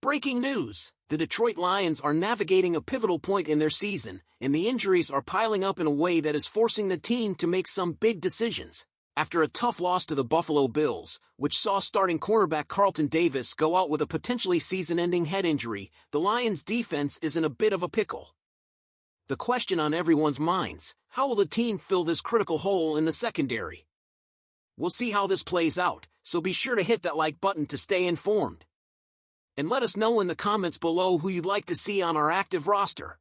Breaking news! The Detroit Lions are navigating a pivotal point in their season, and the injuries are piling up in a way that is forcing the team to make some big decisions. After a tough loss to the Buffalo Bills, which saw starting cornerback Carlton Davis go out with a potentially season-ending head injury, the Lions' defense is in a bit of a pickle. The question on everyone's minds: how will the team fill this critical hole in the secondary? We'll see how this plays out, so be sure to hit that like button to stay informed. And let us know in the comments below who you'd like to see on our active roster.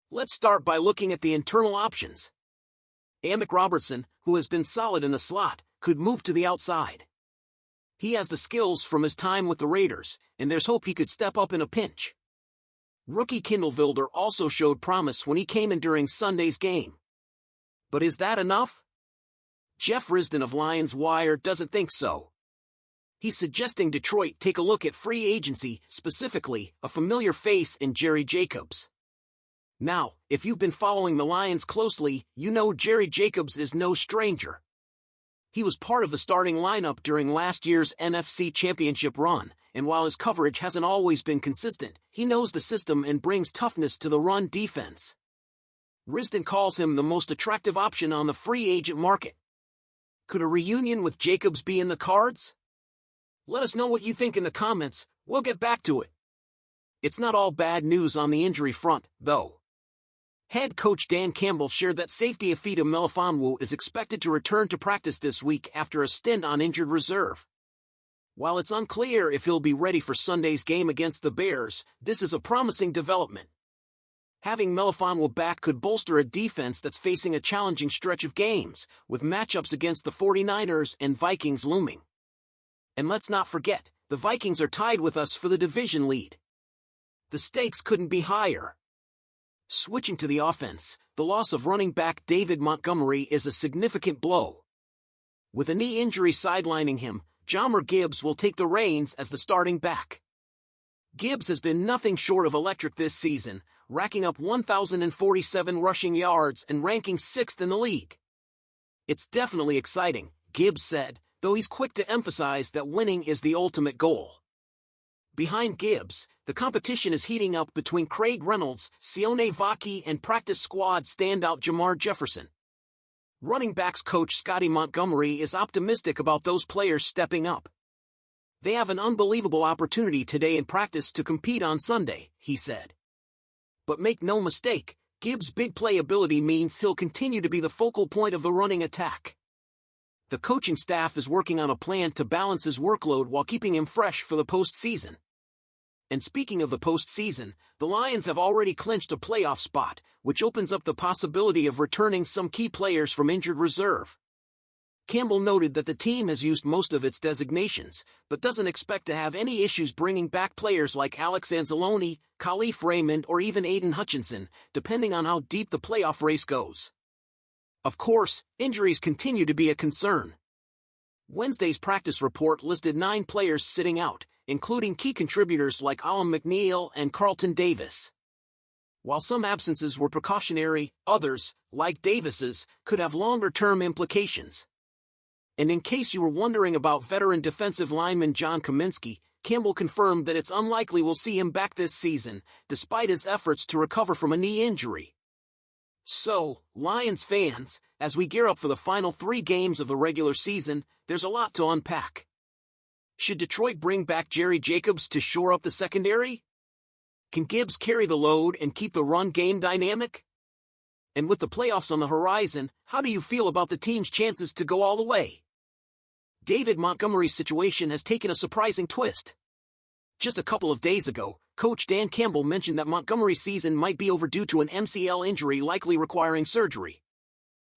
Let's start by looking at the internal options. Amik Robertson, who has been solid in the slot, could move to the outside. He has the skills from his time with the Raiders, and there's hope he could step up in a pinch. Rookie Kindle Vildor also showed promise when he came in during Sunday's game. But is that enough? Jeff Risdon of Lions Wire doesn't think so. He's suggesting Detroit take a look at free agency, specifically a familiar face in Jerry Jacobs. Now, if you've been following the Lions closely, you know Jerry Jacobs is no stranger. He was part of the starting lineup during last year's NFC Championship run, and while his coverage hasn't always been consistent, he knows the system and brings toughness to the run defense. Risdon calls him the most attractive option on the free agent market. Could a reunion with Jacobs be in the cards? Let us know what you think in the comments. We'll get back to it. It's not all bad news on the injury front, though. Head coach Dan Campbell shared that safety Ifeatu Melifonwu is expected to return to practice this week after a stint on injured reserve. While it's unclear if he'll be ready for Sunday's game against the Bears, this is a promising development. Having Melifonwu back could bolster a defense that's facing a challenging stretch of games, with matchups against the 49ers and Vikings looming. And let's not forget, the Vikings are tied with us for the division lead. The stakes couldn't be higher. Switching to the offense, the loss of running back David Montgomery is a significant blow. With a knee injury sidelining him, Jahmyr Gibbs will take the reins as the starting back. Gibbs has been nothing short of electric this season, racking up 1,047 rushing yards and ranking 6th in the league. It's definitely exciting, Gibbs said, though he's quick to emphasize that winning is the ultimate goal. Behind Gibbs, the competition is heating up between Craig Reynolds, Sione Vaki, and practice squad standout Jermar Jefferson. Running backs coach Scotty Montgomery is optimistic about those players stepping up. They have an unbelievable opportunity today in practice to compete on Sunday, he said. But make no mistake, Gibbs' big playability means he'll continue to be the focal point of the running attack. The coaching staff is working on a plan to balance his workload while keeping him fresh for the postseason. And speaking of the postseason, the Lions have already clinched a playoff spot, which opens up the possibility of returning some key players from injured reserve. Campbell noted that the team has used most of its designations, but doesn't expect to have any issues bringing back players like Alex Anzalone, Khalif Raymond, or even Aiden Hutchinson, depending on how deep the playoff race goes. Of course, injuries continue to be a concern. Wednesday's practice report listed 9 players sitting out, including key contributors like Alim McNeill and Carlton Davis. While some absences were precautionary, others, like Davis's, could have longer-term implications. And in case you were wondering about veteran defensive lineman John Kaminsky, Campbell confirmed that it's unlikely we'll see him back this season, despite his efforts to recover from a knee injury. So, Lions fans, as we gear up for the final 3 games of the regular season, there's a lot to unpack. Should Detroit bring back Jerry Jacobs to shore up the secondary? Can Gibbs carry the load and keep the run game dynamic? And with the playoffs on the horizon, how do you feel about the team's chances to go all the way? David Montgomery's situation has taken a surprising twist. Just a couple of days ago, Coach Dan Campbell mentioned that Montgomery's season might be overdue to an MCL injury likely requiring surgery.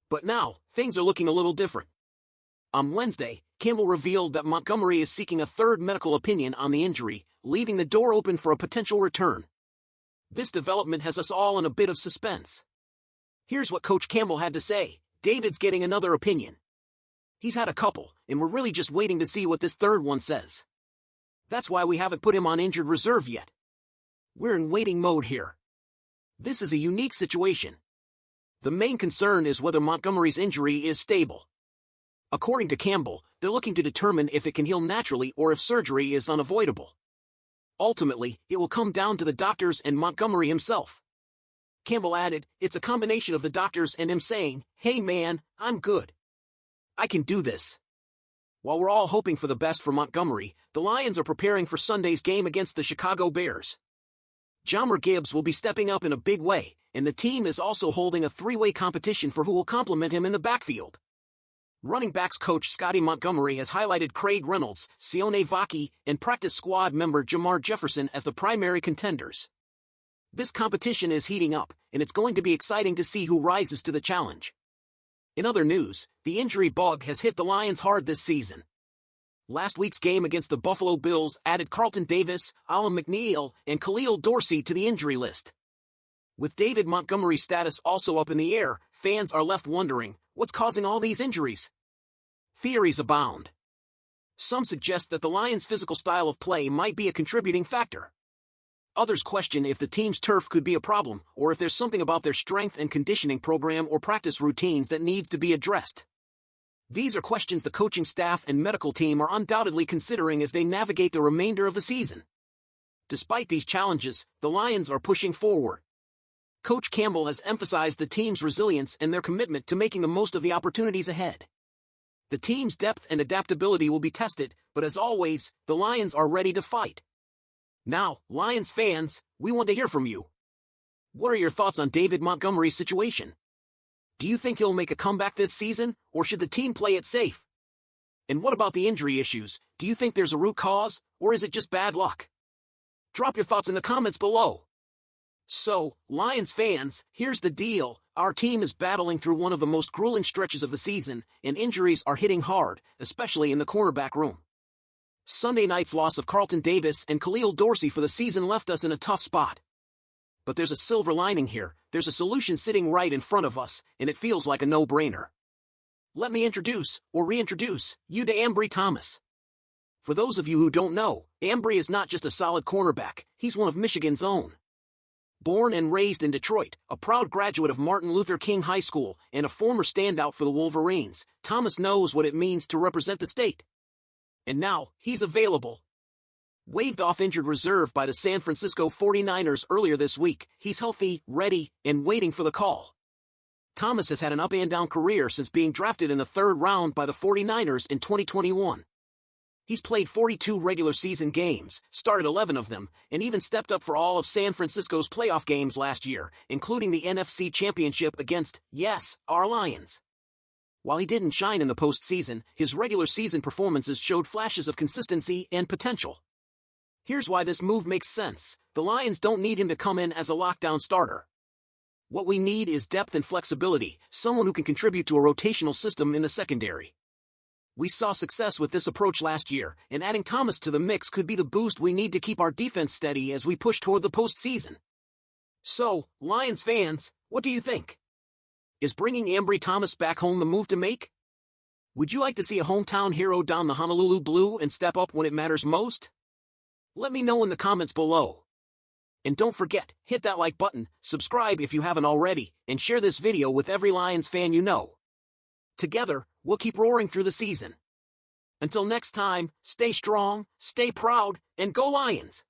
But now, things are looking a little different. On Wednesday, Campbell revealed that Montgomery is seeking a third medical opinion on the injury, leaving the door open for a potential return. This development has us all in a bit of suspense. Here's what Coach Campbell had to say: David's getting another opinion. He's had a couple, and we're really just waiting to see what this third one says. That's why we haven't put him on injured reserve yet. We're in waiting mode here. This is a unique situation. The main concern is whether Montgomery's injury is stable. According to Campbell, they're looking to determine if it can heal naturally or if surgery is unavoidable. Ultimately, it will come down to the doctors and Montgomery himself. Campbell added, "It's a combination of the doctors and him saying, 'Hey man, I'm good. I can do this.'" While we're all hoping for the best for Montgomery, the Lions are preparing for Sunday's game against the Chicago Bears. Jahmyr Gibbs will be stepping up in a big way, and the team is also holding a three-way competition for who will complement him in the backfield. Running backs coach Scotty Montgomery has highlighted Craig Reynolds, Sione Vaki, and practice squad member Jamar Jefferson as the primary contenders. This competition is heating up, and it's going to be exciting to see who rises to the challenge. In other news, the injury bug has hit the Lions hard this season. Last week's game against the Buffalo Bills added Carlton Davis, Alim McNeill, and Khalil Dorsey to the injury list. With David Montgomery's status also up in the air, fans are left wondering, what's causing all these injuries? Theories abound. Some suggest that the Lions' physical style of play might be a contributing factor. Others question if the team's turf could be a problem, or if there's something about their strength and conditioning program or practice routines that needs to be addressed. These are questions the coaching staff and medical team are undoubtedly considering as they navigate the remainder of the season. Despite these challenges, the Lions are pushing forward. Coach Campbell has emphasized the team's resilience and their commitment to making the most of the opportunities ahead. The team's depth and adaptability will be tested, but as always, the Lions are ready to fight. Now, Lions fans, we want to hear from you. What are your thoughts on David Montgomery's situation? Do you think he'll make a comeback this season, or should the team play it safe? And what about the injury issues? Do you think there's a root cause, or is it just bad luck? Drop your thoughts in the comments below. So, Lions fans, here's the deal. Our team is battling through one of the most grueling stretches of the season, and injuries are hitting hard, especially in the cornerback room. Sunday night's loss of Carlton Davis and Khalil Dorsey for the season left us in a tough spot. But there's a silver lining here. There's a solution sitting right in front of us, and it feels like a no-brainer. Let me introduce, or reintroduce, you to Ambry Thomas. For those of you who don't know, Ambry is not just a solid cornerback, he's one of Michigan's own. Born and raised in Detroit, a proud graduate of Martin Luther King High School, and a former standout for the Wolverines, Thomas knows what it means to represent the state. And now, he's available. Waived off injured reserve by the San Francisco 49ers earlier this week, he's healthy, ready, and waiting for the call. Thomas has had an up-and-down career since being drafted in the third round by the 49ers in 2021. He's played 42 regular season games, started 11 of them, and even stepped up for all of San Francisco's playoff games last year, including the NFC Championship against, yes, our Lions. While he didn't shine in the postseason, his regular season performances showed flashes of consistency and potential. Here's why this move makes sense. The Lions don't need him to come in as a lockdown starter. What we need is depth and flexibility, someone who can contribute to a rotational system in the secondary. We saw success with this approach last year, and adding Thomas to the mix could be the boost we need to keep our defense steady as we push toward the postseason. So, Lions fans, what do you think? Is bringing Ambry Thomas back home the move to make? Would you like to see a hometown hero don the Honolulu blue and step up when it matters most? Let me know in the comments below. And don't forget, hit that like button, subscribe if you haven't already, and share this video with every Lions fan you know. Together, we'll keep roaring through the season. Until next time, stay strong, stay proud, and go Lions!